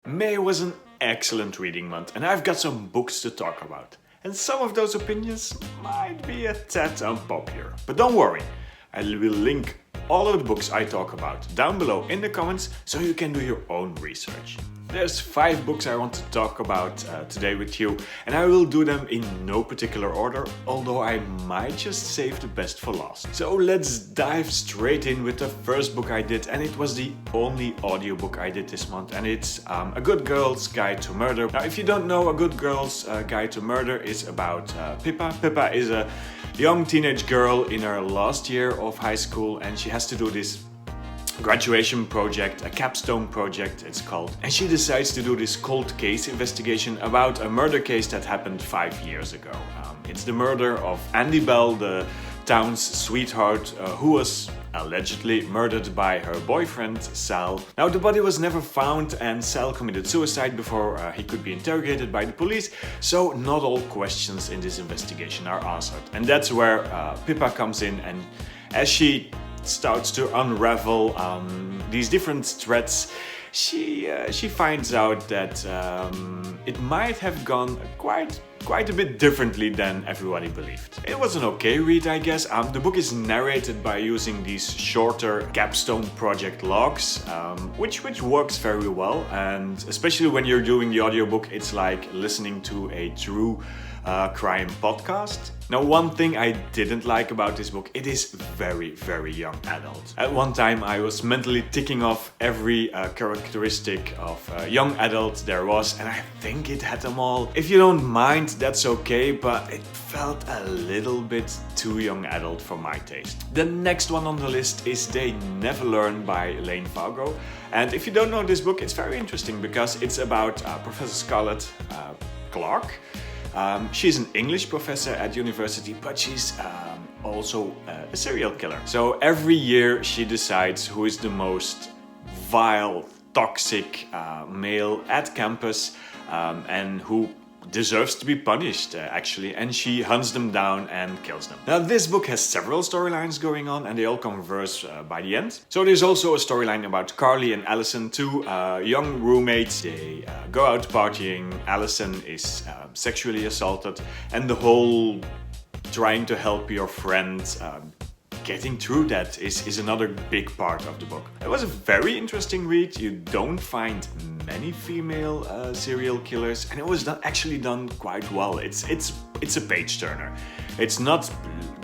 May was an excellent reading month and I've got some books to talk about. And some of those opinions might be a tad unpopular. But don't worry, I will link all of the books I talk about down below in the comments so you can do your own research. There's 5 books I want to talk about today with you, and I will do them in no particular order, although I might just save the best for last. So let's dive straight in with the first book I did, and it was the only audiobook I did this month, and it's A Good Girl's Guide to Murder. Now, if you don't know, A Good Girl's Guide to Murder is about Pippa. Pippa is a young teenage girl in her last year of high school, and she has to do this graduation project, a capstone project it's called, and she decides to do this cold case investigation about a murder case that happened 5 years ago. It's the murder of Andy Bell, the town's sweetheart, who was allegedly murdered by her boyfriend Sal. Now, the body was never found and Sal committed suicide before he could be interrogated by the police, so not all questions in this investigation are answered. And that's where Pippa comes in, and as she starts to unravel these different threads, she finds out that it might have gone quite a bit differently than everybody believed. It was an okay read, I guess. The book is narrated by using these shorter capstone project logs, which works very well, and especially when you're doing the audiobook, it's like listening to a true crime podcast. Now, one thing I didn't like about this book, it is very, very young adult. At one time I was mentally ticking off every characteristic of a young adult there was, and I think it had them all. If you don't mind, that's okay, but it felt a little bit too young adult for my taste. The next one on the list is They Never Learn by Layne Fargo. And if you don't know this book, it's very interesting because it's about Professor Scarlett Clark. She's an English professor at university, but she's also a serial killer. So every year she decides who is the most vile, toxic male at campus and who deserves to be punished, actually, and she hunts them down and kills them. Now, this book has several storylines going on, and they all converge by the end. So there's also a storyline about Carly and Allison, two young roommates. They go out partying. Allison is sexually assaulted, and the whole trying to help your friend getting through that is another big part of the book. It was a very interesting read. You don't find many female serial killers, and it was actually done quite well. It's a page turner. It's not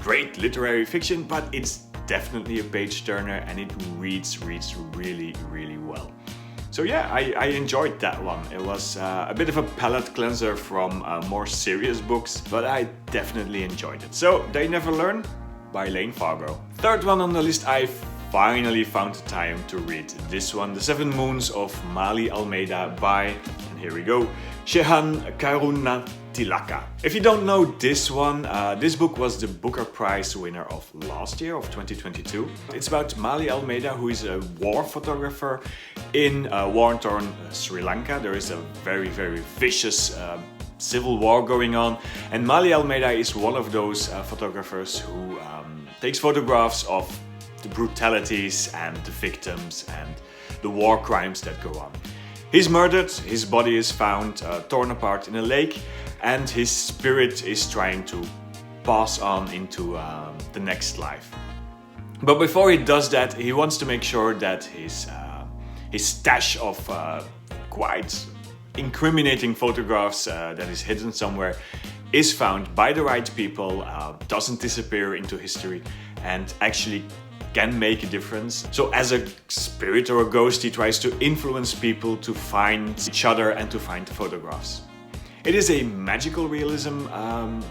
great literary fiction, but it's definitely a page turner, and it reads really, really well. So yeah, I enjoyed that one. It was a bit of a palate cleanser from more serious books, but I definitely enjoyed it. So They Never Learn by Layne Fargo. Third one on the list, I finally found the time to read this one, The 7 Moons of Maali Almeida by, and here we go, Shehan Karunatilaka. If you don't know this one, this book was the Booker Prize winner of last year, of 2022. It's about Maali Almeida, who is a war photographer in war-torn Sri Lanka. There is a very, very vicious civil war going on, and Maali Almeida is one of those photographers who takes photographs of the brutalities and the victims and the war crimes that go on. He's murdered, his body is found torn apart in a lake, and his spirit is trying to pass on into the next life. But before he does that, he wants to make sure that his stash of quite incriminating photographs that is hidden somewhere is found by the right people, doesn't disappear into history, and actually can make a difference. So as a spirit or a ghost, he tries to influence people to find each other and to find the photographs. It is a magical realism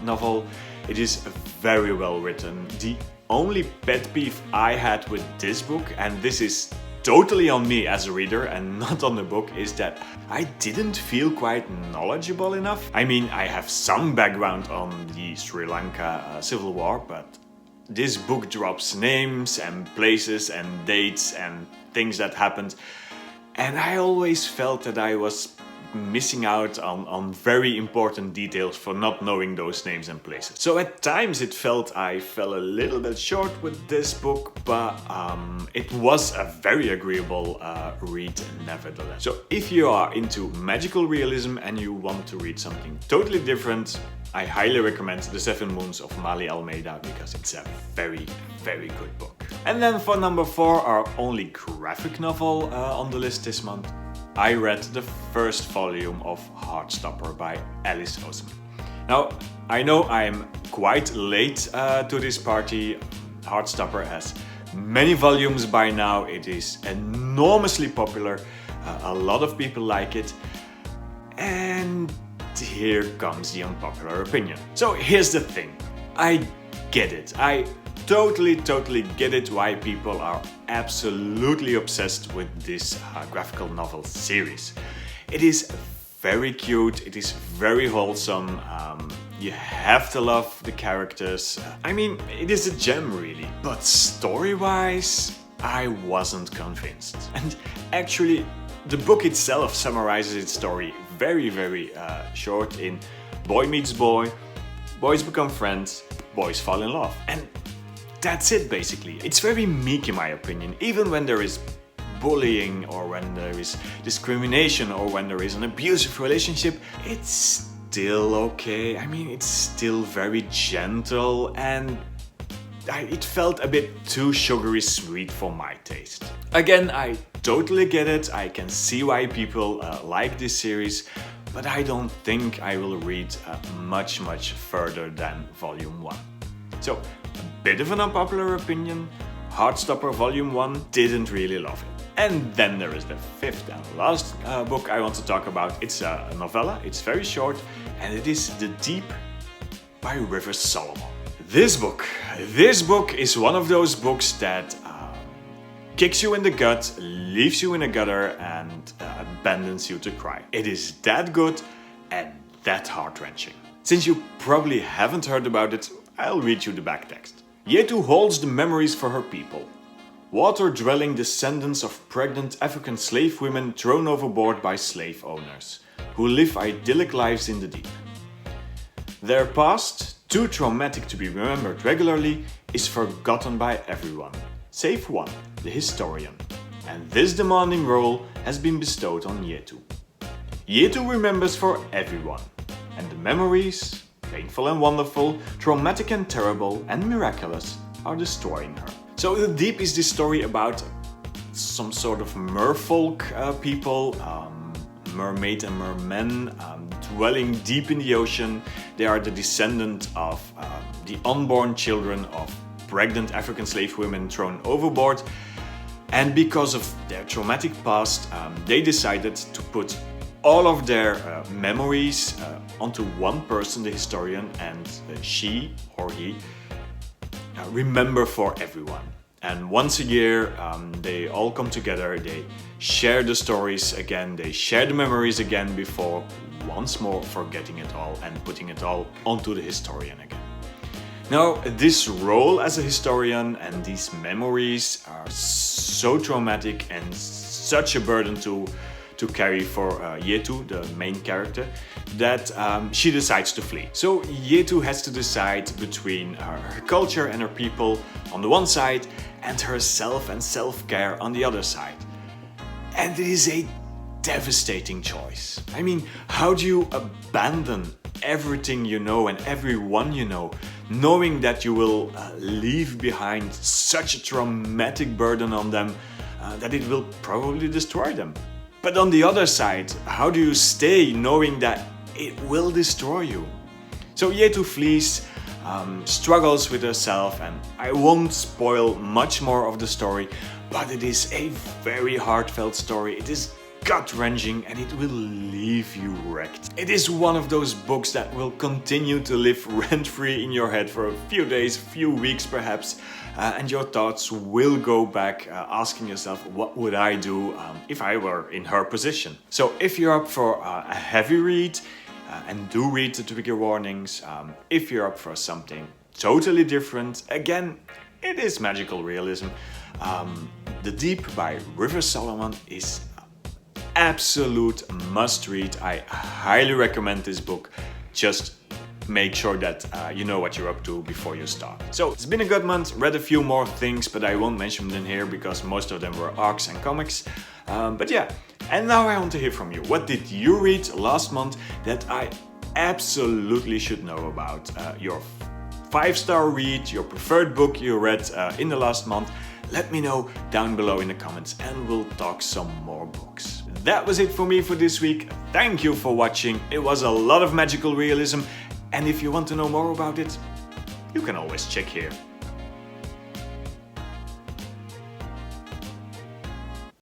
novel. It is very well written. The only pet peeve I had with this book, and this is totally on me as a reader and not on the book, is that I didn't feel quite knowledgeable enough. I mean, I have some background on the Sri Lanka Civil War, but this book drops names and places and dates and things that happened, and I always felt that I was missing out on very important details for not knowing those names and places. So at times it felt I fell a little bit short with this book, but it was a very agreeable read nevertheless. So if you are into magical realism and you want to read something totally different, I highly recommend The 7 Moons of Maali Almeida because it's a very, very good book. And then for number 4, our only graphic novel on the list this month, I read the first volume of Heartstopper by Oseman. Now, I know I'm quite late to this party. Heartstopper has many volumes by now. It is enormously popular. A lot of people like it. And here comes the unpopular opinion. So here's the thing. I get it. I totally get it why people are absolutely obsessed with this graphical novel series. It is very cute, it is very wholesome, you have to love the characters. I mean, it is a gem really, but story-wise, I wasn't convinced. And actually, the book itself summarizes its story very short in boy meets boy, boys become friends, boys fall in love. And that's it basically. It's very meek in my opinion, even when there is bullying or when there is discrimination or when there is an abusive relationship, it's still okay. I mean, it's still very gentle and it felt a bit too sugary sweet for my taste. Again, I totally get it. I can see why people like this series, but I don't think I will read much further than volume 1. So, a bit of an unpopular opinion, Heartstopper volume 1 didn't really love it. And then there is the 5th and last book I want to talk about. It's a novella, it's very short, and it is The Deep by River Solomon. This book is one of those books that kicks you in the gut, leaves you in a gutter, and abandons you to cry. It is that good and that heart-wrenching. Since you probably haven't heard about it, I'll read you the back text. Yetu holds the memories for her people. Water-dwelling descendants of pregnant African slave women thrown overboard by slave owners, who live idyllic lives in the deep. Their past, too traumatic to be remembered regularly, is forgotten by everyone, save one, the historian. And this demanding role has been bestowed on Yetu. Yetu remembers for everyone, and the memories, painful and wonderful, traumatic and terrible and miraculous, are destroying her. So The Deep is this story about some sort of merfolk people, mermaid and mermen, dwelling deep in the ocean. They are the descendant of the unborn children of pregnant African slave women thrown overboard. And because of their traumatic past, they decided to put all of their memories onto one person, the historian, and she or he remember for everyone. And once a year, they all come together, they share the stories again, they share the memories again before once more forgetting it all and putting it all onto the historian again. Now, this role as a historian and these memories are so traumatic and such a burden to carry for Yetu, the main character, that she decides to flee. So Yetu has to decide between her culture and her people on the one side and herself and self-care on the other side. And it is a devastating choice. I mean, how do you abandon everything you know and everyone you know, knowing that you will leave behind such a traumatic burden on them that it will probably destroy them? But on the other side, how do you stay knowing that it will destroy you? So Yetu flees, struggles with herself, and I won't spoil much more of the story, but it is a very heartfelt story. It is gut-wrenching and it will leave you wrecked. It is one of those books that will continue to live rent-free in your head for a few days, few weeks perhaps, and your thoughts will go back asking yourself, what would I do if I were in her position? So if you're up for a heavy read, and do read the trigger warnings, if you're up for something totally different, again, it is magical realism. The Deep by River Solomon is absolute must read. I highly recommend this book. Just make sure that you know what you're up to before you start. So it's been a good month, read a few more things, but I won't mention them here because most of them were arcs and comics. But yeah, and now I want to hear from you. What did you read last month that I absolutely should know about? Your 5-star read, your preferred book you read in the last month. Let me know down below in the comments and we'll talk some more books. That was it for me for this week. Thank you for watching. It was a lot of magical realism. And if you want to know more about it, you can always check here.